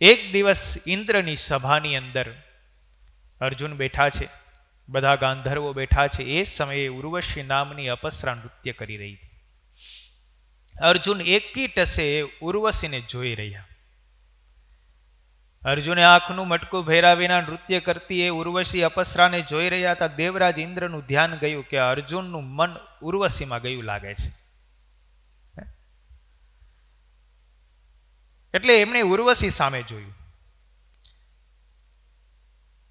એક દિવસ ઇન્દ્રની સભાની અંદર અર્જુન બેઠા છે, બધા ગાંધર્વો બેઠા છે. એ સમયે ઉર્વશી નામની અપસરા નૃત્ય કરી રહી હતી. અર્જુન એકી ટસે ઉર્વશીને જોઈ રહ્યા. અર્જુને આંખનું મટકું ભેરા વિના નૃત્ય કરતી એ ઉર્વશી અપસરાને જોઈ રહ્યા હતા. દેવરાજ ઇન્દ્રનું ધ્યાન ગયું કે અર્જુનનું મન ઉર્વશીમાં ગયું લાગે છે. એટલે એમણે ઉર્વશી સામે જોયું.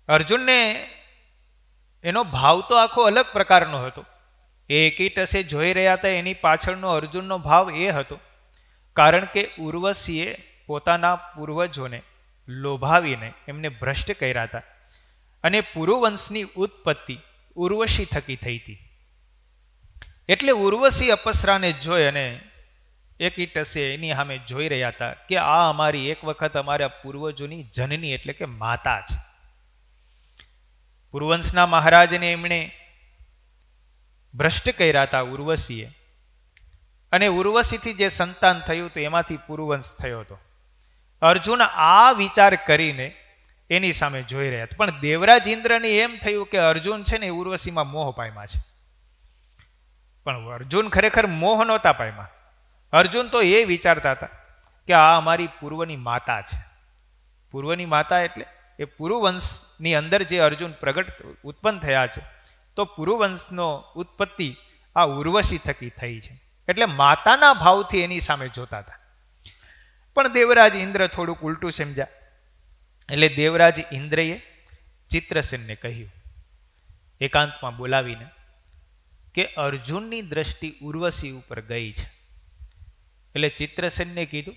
અર્જુનને એનો ભાવ તો આખો અલગ પ્રકારનો હતો. એ એકી ટસે જોઈ રહ્યા હતા. એની પાછળનો અર્જુનનો ભાવ એ હતો, કારણ કે ઉર્વશીએ પોતાના પૂર્વજોને લોભાવીને એમને ભ્રષ્ટ કર્યા હતા અને પુરુવંશની ઉત્પત્તિ ઉર્વશી થકી થઈ હતી. એટલે ઉર્વશી અપસરાને જોઈ અને એકી ટસે એની સામે જોઈ રહ્યા હતા કે આ અમારી એક વખત અમારા પૂર્વજોની જનની એટલે કે માતા છે. પુરુવંશના મહારાજને એમણે ભ્રષ્ટ કર્યા હતા ઉર્વશીએ, અને ઉર્વશીથી જે સંતાન થયું હતું એમાંથી પુરુવંશ થયો હતો. અર્જુન આ વિચાર કરીને એની સામે જોઈ રહ્યા હતા. પણ દેવરાજ ઇન્દ્રને એમ થયું કે અર્જુન છે ને ઉર્વશીમાં મોહ પામ્યા છે. પણ અર્જુન ખરેખર મોહ નહોતા પામ્યા. અર્જુન તો એ વિચારતા હતા કે આ અમારી પૂર્વની માતા છે. પૂર્વની માતા એટલે એ પુરુવંશની અંદર જે અર્જુન પ્રગટ ઉત્પન્ન થયા છે, તો પુરુવંશનો ઉત્પત્તિ આ ઉર્વશી થકી થઈ છે. એટલે માતાના ભાવથી એની સામે જોતા હતા. પણ દેવરાજ ઇન્દ્ર થોડુંક ઉલટું સમજ્યા. એટલે દેવરાજ ઇન્દ્રએ ચિત્રસેનને કહ્યું, એકાંતમાં બોલાવીને, કે અર્જુનની દ્રષ્ટિ ઉર્વશી ઉપર ગઈ છે. એટલે ચિત્રસેનને કીધું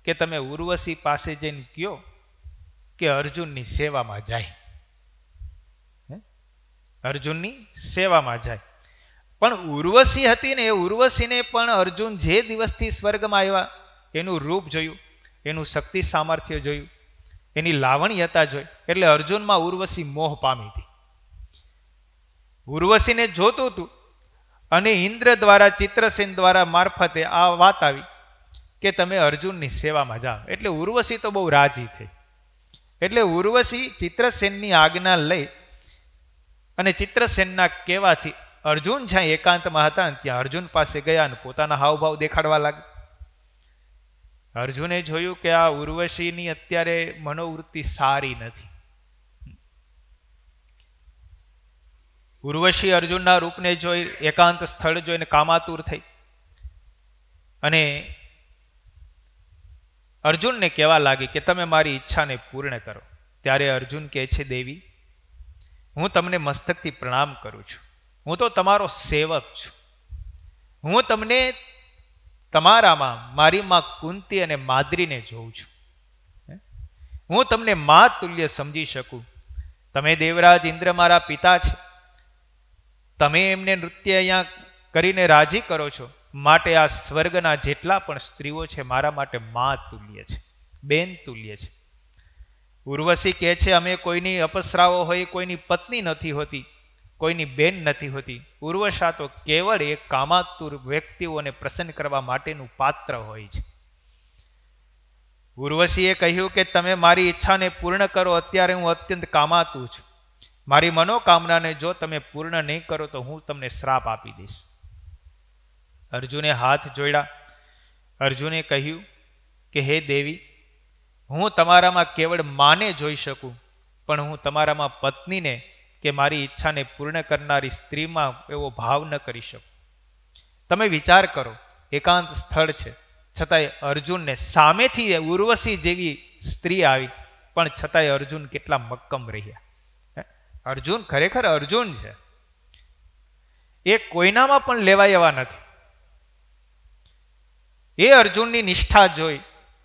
કે તમે ઉર્વશી પાસે જઈને કહો કે અર્જુનની સેવામાં જાય. અર્જુનની સેવામાં જાય. પણ ઉર્વશી હતી ને, એ ઉર્વશીને પણ અર્જુન જે દિવસથી સ્વર્ગમાં આવ્યા એનું રૂપ જોયું, એનું શક્તિ સામર્થ્ય જોયું, એની લાવણ્યતા જોઈ, એટલે અર્જુનમાં ઉર્વશી મોહ પામી હતી. ઉર્વશીને જોતું હતું અને ઇન્દ્ર દ્વારા, ચિત્રસેન દ્વારા મારફતે આ વાત આવી કે તમે અર્જુનની સેવામાં જાઓ. એટલે ઉર્વશી તો બહુ રાજી થઈ. એટલે ઉર્વશી ચિત્રસેનની આજ્ઞા લઈ અને ચિત્રસેનના કહેવાથી અર્જુન જ્યાં એકાંતમાં હતા ત્યાં અર્જુન પાસે ગયા અને પોતાના હાવભાવ દેખાડવા લાગ્યા. અર્જુને જોયું કે આ ઉર્વશીની અત્યારે મનોવૃત્તિ સારી નથી. ઉર્વશી અર્જુનના રૂપને જોઈ એકાંત સ્થળ જોઈને કામાતુર થઈ અને અર્જુનને કહેવા લાગી કે તમે મારી ઈચ્છાને પૂર્ણ કરો. ત્યારે અર્જુન કહે છે, દેવી, હું તમને મસ્તકથી પ્રણામ કરું છું. હું તો તમારો સેવક છું. હું તમને તમારામાં મારી માં કુંતી અને માદ્રીને જોઉં છું. હું તમને મા તુલ્ય સમજી શકું. તમે દેવરાજ ઇન્દ્ર મારા પિતા છે. તમે એમને નૃત્ય અહીંયા કરીને રાજી કરો છો, માટે આ સ્વર્ગના જેટલા પણ સ્ત્રીઓ છે મારા માટે મા તુલ્ય છે, બેન તુલ્ય છે. ઉર્વશી કહે છે, અમે કોઈની અપસરાઓ હોય, કોઈની પત્ની નથી હોતી, કોઈની બેન નથી હોતી. ઉર્વશા તો કેવળ એક કામાતુર વ્યક્તિઓને પ્રસન્ન કરવા માટેનું પાત્ર હોય છે. ઉર્વશીએ કહ્યું કે તમે મારી ઈચ્છાને પૂર્ણ કરો. અત્યારે હું અત્યંત કામાતુર છું. મારી મનોકામનાને જો તમે પૂર્ણ નહીં કરો તો હું તમને શ્રાપ આપી દઈશ. અર્જુને હાથ જોડ્યા. અર્જુને કહ્યું કે હે દેવી, હું તમારામાં કેવળ માને જોઈ શકું, પણ હું તમારામાં પત્નીને કે મારી ઈચ્છાને પૂર્ણ કરનારી સ્ત્રીમાં એવો ભાવ ન કરી શકું. તમે વિચાર કરો, એકાંત સ્થળ છે, છતાંય અર્જુનને સામેથી ઉર્વશી જેવી સ્ત્રી આવી, પણ છતાંય અર્જુન કેટલા મક્કમ રહ્યા. અર્જુન ખરેખર અર્જુન છે. એ કોઈનામાં પણ લેવાય એવા નથી. એ અર્જુનની નિષ્ઠા જોઈ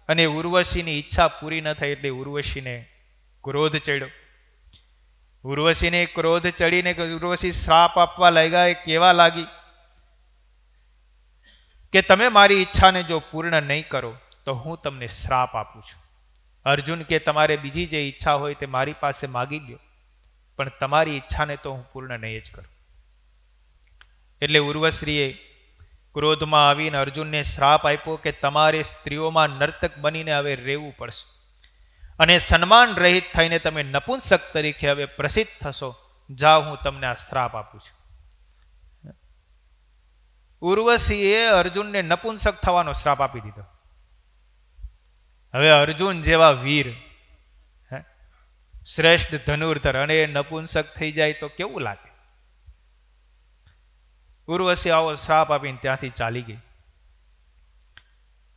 અને ઉર્વશીની ઈચ્છા પૂરી ન થઈ એટલે ઉર્વશીને ક્રોધ ચડ્યો. ઉર્વશીને ક્રોધ ચડીને ઉર્વશી શ્રાપ આપવા લાગ્યા. એ કહેવા લાગી કે તમે મારી ઈચ્છાને જો પૂર્ણ નહીં કરો તો હું તમને શ્રાપ આપું છું. અર્જુન કે તમારે બીજી જે ઈચ્છા હોય તે મારી પાસે માગી લ્યો, પણ તમારી ઈચ્છાને તો હું પૂર્ણ નહીં જ કરું. એટલે ઉર્વશ્રીએ ક્રોધમાં આવીને અર્જુનને શ્રાપ આપ્યો કે તમારે સ્ત્રીઓમાં નર્તક બનીને હવે રહેવું પડશે. અને સન્માન રહિત થઈને તમે નપુંસક તરીકે હવે પ્રસિદ્ધ થશો. જાઓ, હું તમને આ શ્રાપ આપું છું. ઉર્વશીએ અર્જુનને નપુંસક થવાનો શ્રાપ આપી દીધો. હવે અર્જુન જેવા વીર, શ્રેષ્ઠ ધનુર્ધર, અને નપુંસક થઈ જાય તો કેવું લાગે? ઉર્વશી આવો શ્રાપ આપીને ત્યાંથી ચાલી ગઈ.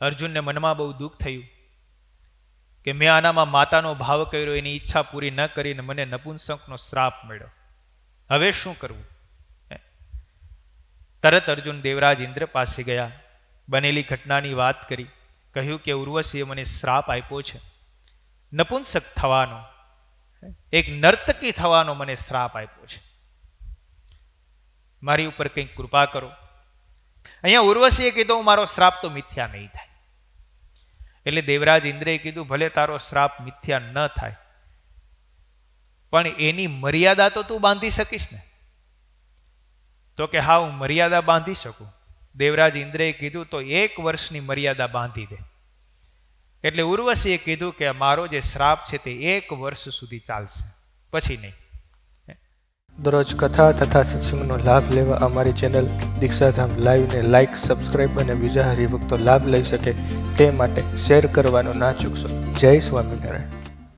અર્જુનને મનમાં બહુ દુઃખ થયું કે મેં આનામાં માતાનો ભાવ કર્યો, એની ઈચ્છા પૂરી ન કરીને મને નપુંસકનો શ્રાપ મળ્યો. હવે શું કરવું? તરત અર્જુન દેવરાજ ઇન્દ્ર પાસે ગયા, બનેલી ઘટનાની વાત કરી. કહ્યું કે ઉર્વશીએ મને શ્રાપ આપ્યો છે, નપુંસક થવાનો, એક નર્તકી થવાનો મને શ્રાપ આપ્યો છે. મારી ઉપર કંઈક કૃપા કરો. અહીંયા ઉર્વશીએ કીધું મારો શ્રાપ તો મિથ્યા નહીં થાય. એટલે દેવરાજ ઇન્દ્રએ કીધું ભલે તારો શ્રાપ મિથ્યા ન થાય, પણ એની મર્યાદા તો તું બાંધી શકીશ ને? તો કે હા, હું મર્યાદા બાંધી શકું. દેવરાજ ઇન્દ્રએ કીધું તો 1 વર્ષની મર્યાદા બાંધી દે. એટલે ઉર્વશીએ કીધું કે મારો જે શ્રાપ છે તે 1 વર્ષ સુધી ચાલશે, પછી નહીં. દરરોજ કથા તથા સત્સંગનો લાભ લેવા અમારી ચેનલ દીક્ષાધામ લાઈવને લાઇક, સબસ્ક્રાઇબ અને બીજા હરિભક્તો લાભ લઈ શકે તે માટે શેર કરવાનું ના ચૂકશો. જય સ્વામિનારાયણ.